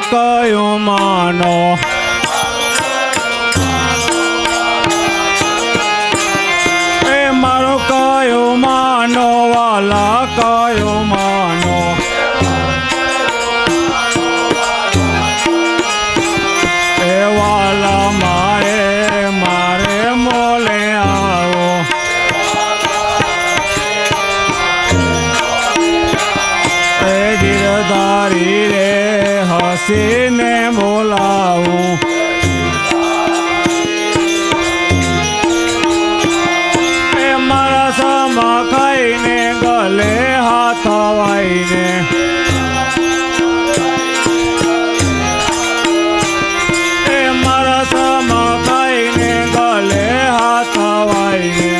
કયો માનો એ મારો કયો માનો વાલા કયો માનો એ વાલા મારે મોલે આવો એ ગિરધારી રે હસીને બોલાવું એ મારા સમા ખાઈને ગલે હાથ વાઈને એ મારા સમા ખાઈને ગલે હાથ વાઈને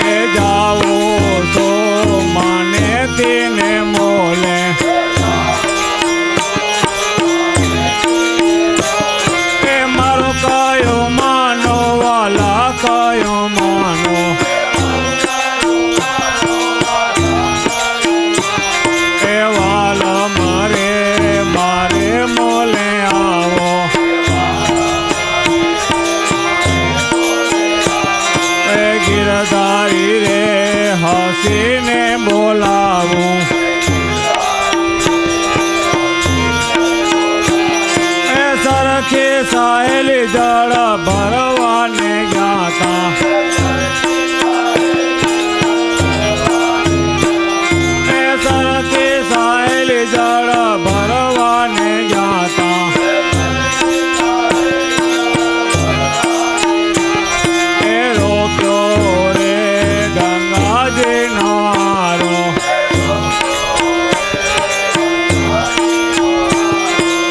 એ જાઓ તો માને તેને મોલે એ મારો કયો માનો વાલા કયો માનો એ વાલા મારે મોલે આવો એ ગિરધારી રે હસીને બોલાવું એ સરખી સાહેલી જળ ભરવાને ગયા એ સરખી સાહેલી જળ ભરવાને ગયા એ રોક્યો રે ગંગાજી નારો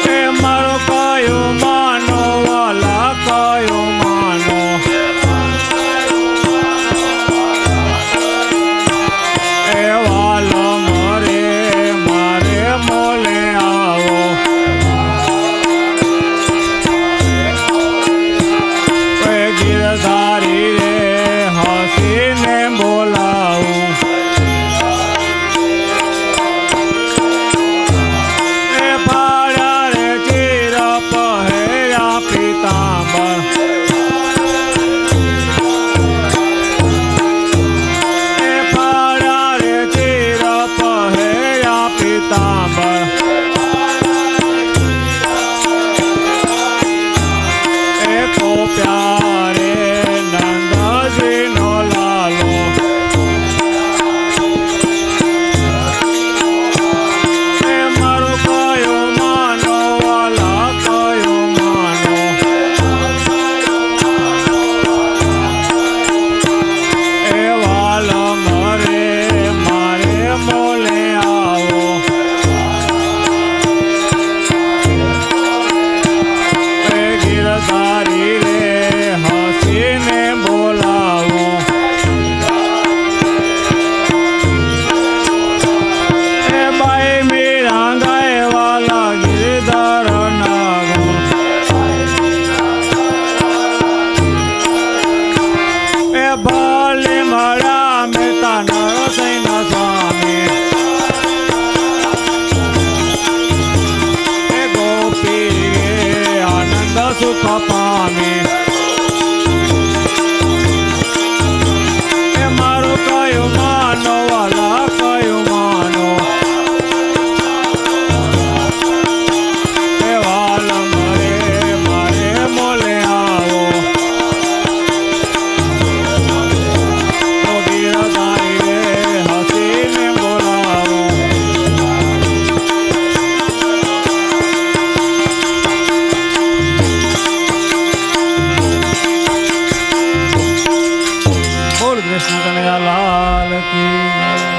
એ મારો કયો માનો વાલા કયો માનો એ વાલા મારે મોલે આવો એ ગિરધારી રે હસીને બોલાવું એ પાડ્યા રે ચીર પહેર્યા પીતાંબર એ પાડ્યા રે ચીર પહેર્યા પીતાંબર એ કોપ્યા રે નંદજીનો લાલો એ મારો કયો માનો વાલા કયો માનો એ વાલા મારે મોલે આવો એ ગિરધારી રે હસીને બોલાવું એ બાઈ મીરા ગાય વાલા ગિરધર નાગો એ ભલે મળ્યા મેતા નરસિંહ સ્વામી એ ગોપી રે આનંદ સુખ પામી એ મારો કયો માનો વાલા કયો માનો એ વાલા મારે મોલે આવો તો ગિરધારી રે હસીને બોલાવો બોલ કૃષ્ણ કનૈયા લાલ કી